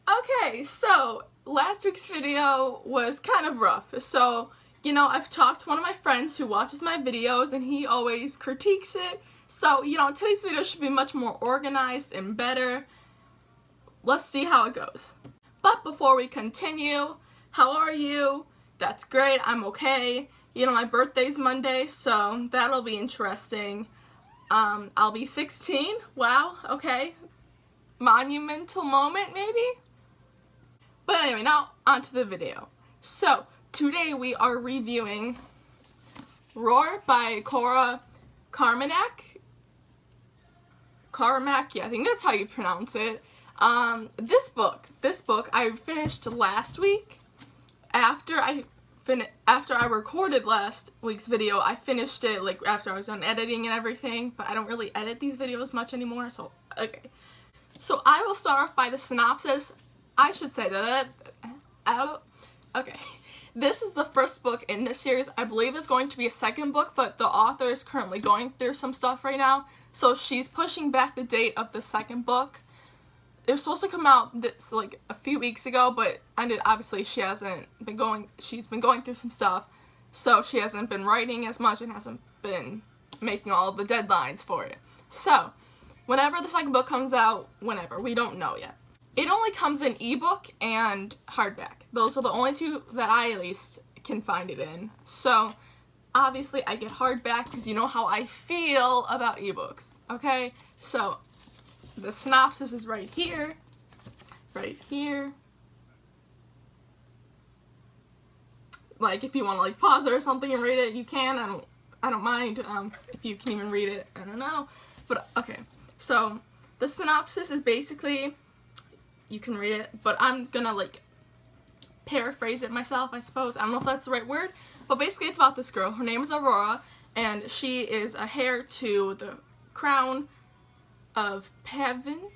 Okay, so last week's video was kind of rough. So, you know, I've talked to one of my friends who watches my videos and he always critiques it. So, you know, today's video should be much more organized and better. Let's see how it goes. But before we continue, how are you? That's great, I'm okay. You know, my birthday's Monday, so that'll be interesting. I'll be 16. Wow, okay. Monumental moment, maybe? But anyway, now onto the video. So, today we are reviewing Roar by Cora Carmack. Carmack, yeah, I think that's how you pronounce it. This book I finished last week. After I recorded last week's video, I finished it like after I was done editing and everything, but I don't really edit these videos much anymore, so okay. So I will start off by the synopsis. I should say that, okay. This is the first book in this series. I believe there's going to be a second book, but the author is currently going through some stuff right now, so she's pushing back the date of the second book. It was supposed to come out this like a few weeks ago, but obviously she's been going through some stuff, so she hasn't been writing as much and hasn't been making all the deadlines for it. So, whenever the second book comes out, we don't know yet. It only comes in ebook and hardback. Those are the only two that I at least can find it in. So, obviously I get hardback because you know how I feel about ebooks, okay? So, the synopsis is right here. Right here. Like, if you want to like pause it or something and read it, you can. I don't mind if you can even read it. I don't know. But okay. So, the synopsis is basically, you can read it, but I'm gonna like paraphrase it myself, I suppose. I don't know if that's the right word, but basically it's about this girl. Her name is Aurora, and she is a heir to the crown of Pavan.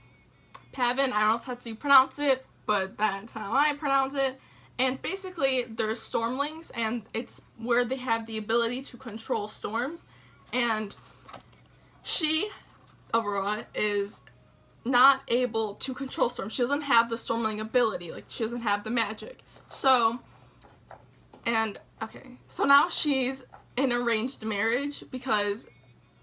I don't know if that's how you pronounce it, but that's how I pronounce it. And basically there's Stormlings, and it's where they have the ability to control storms, and Aurora, is not able to control storms. She doesn't have the Stormling ability, like she doesn't have the magic. So, so now she's in arranged marriage because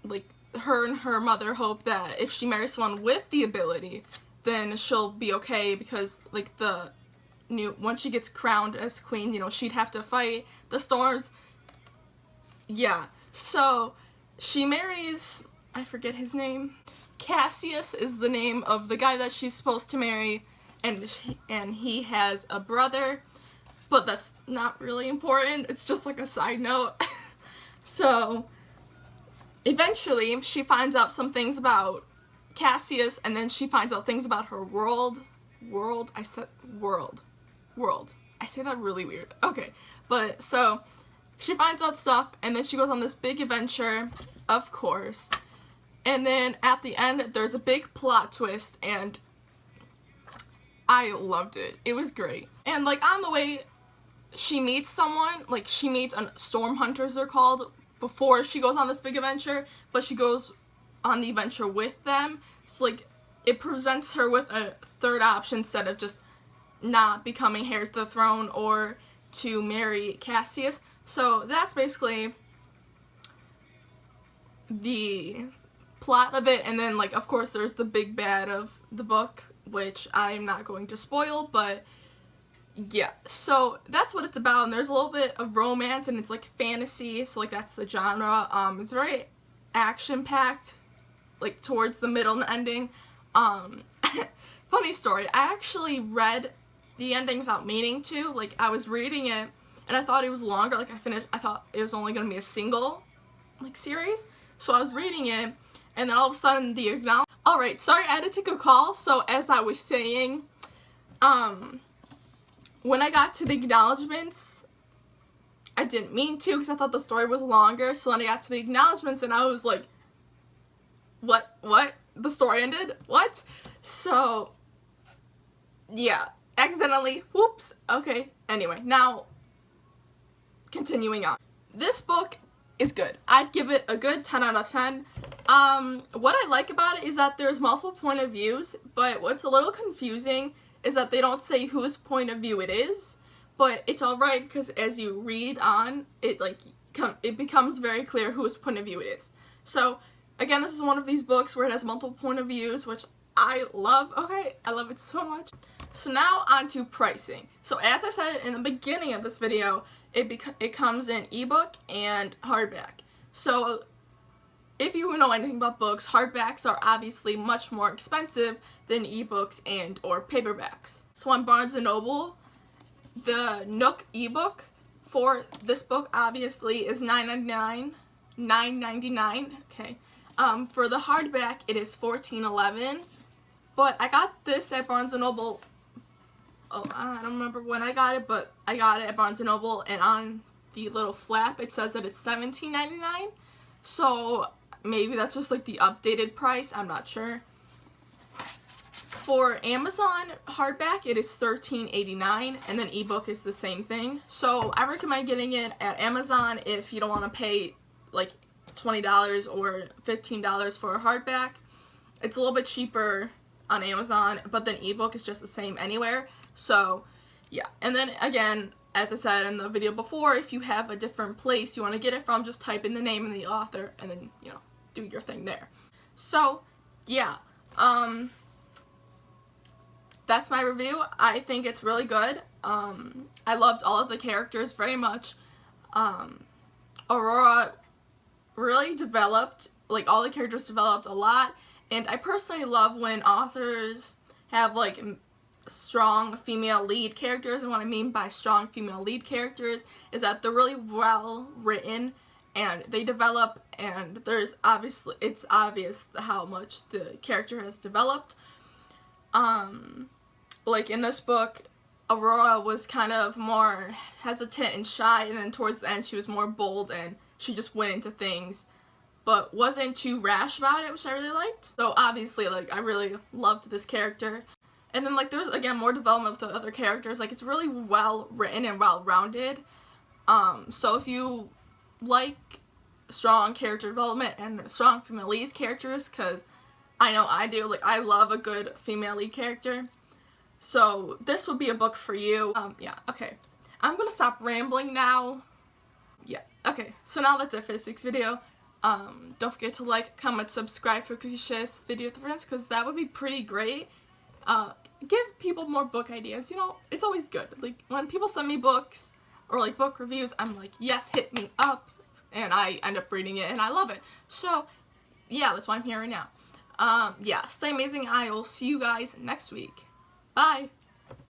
like her and her mother hope that if she marries someone with the ability, then she'll be okay, because like once she gets crowned as queen, you know, she'd have to fight the storms. Yeah. So she marries, I forget his name. Cassius is the name of the guy that she's supposed to marry, and he has a brother, but that's not really important. It's just like a side note. So eventually she finds out some things about Cassius, and then she finds out things about her world. I say that really weird. Okay, but so she finds out stuff, and then she goes on this big adventure, of course. And then at the end, there's a big plot twist, and I loved it. It was great. And like on the way, she meets someone, like she meets storm hunters they're called, before she goes on this big adventure, but she goes on the adventure with them. So like it presents her with a third option instead of just not becoming heir to the throne or to marry Cassius. So that's basically the plot of it, and then like of course there's the big bad of the book, which I'm not going to spoil, but yeah, so that's what it's about. And there's a little bit of romance, and it's like fantasy, so like that's the genre. It's very action-packed, like towards the middle and the ending. Funny story, I actually read the ending without meaning to. Like I was reading it and I thought it was longer, like I thought it was only gonna be a single like series, so I was reading it, and then all of a sudden the acknowledgement. Alright, sorry, I had to take a call. So as I was saying, when I got to the acknowledgements, I didn't mean to because I thought the story was longer, so then I got to the acknowledgements and I was like, what? The story ended? What? So, yeah, accidentally, whoops, okay. Anyway, now, continuing on. This book is good. I'd give it a good 10 out of 10. What I like about it is that there's multiple point of views, but what's a little confusing is that they don't say whose point of view it is, but it's alright because as you read on, it becomes very clear whose point of view it is. So again, this is one of these books where it has multiple point of views, which I love. Okay, I love it so much. So now on to pricing. So as I said in the beginning of this video, it comes in ebook and hardback. So if you know anything about books, hardbacks are obviously much more expensive than ebooks and or paperbacks. So on Barnes & Noble, the Nook ebook for this book obviously is $9.99. Okay. For the hardback, it is $14.11. But I got this at Barnes & Noble. Oh, I don't remember when I got it, but I got it at Barnes & Noble, and on the little flap it says that it's $17.99. So maybe that's just like the updated price, I'm not sure. For Amazon hardback, it is $13.89, and then ebook is the same thing. So I recommend getting it at Amazon if you don't want to pay like $20 or $15 for a hardback. It's a little bit cheaper on Amazon, but then ebook is just the same anywhere. So yeah, and then again, as I said in the video before, if you have a different place you want to get it from, just type in the name of the author and then, you know, do your thing there. So yeah, that's my review. I think it's really good. I loved all of the characters very much. Aurora really developed, like all the characters developed a lot, and I personally love when authors have like strong female lead characters. And what I mean by strong female lead characters is that they're really well written and they develop, and it's obvious how much the character has developed. Like in this book, Aurora was kind of more hesitant and shy, and then towards the end she was more bold and she just went into things but wasn't too rash about it, which I really liked. So obviously, like, I really loved this character. And then, like, there's, again, more development with the other characters. Like, it's really well written and well rounded. So if you like strong character development and strong female lead characters, because I know I do, like, I love a good female lead character. So this would be a book for you. Yeah, okay. I'm gonna stop rambling now. Yeah, okay. So now that's it for this week's video. Don't forget to like, comment, subscribe for cookie share this video with friends, because that would be pretty great. Give people more book ideas. You know, it's always good. Like, when people send me books or like book reviews, I'm like, yes, hit me up, and I end up reading it and I love it. So yeah, that's why I'm here right now. Yeah, stay amazing. I will see you guys next week. Bye.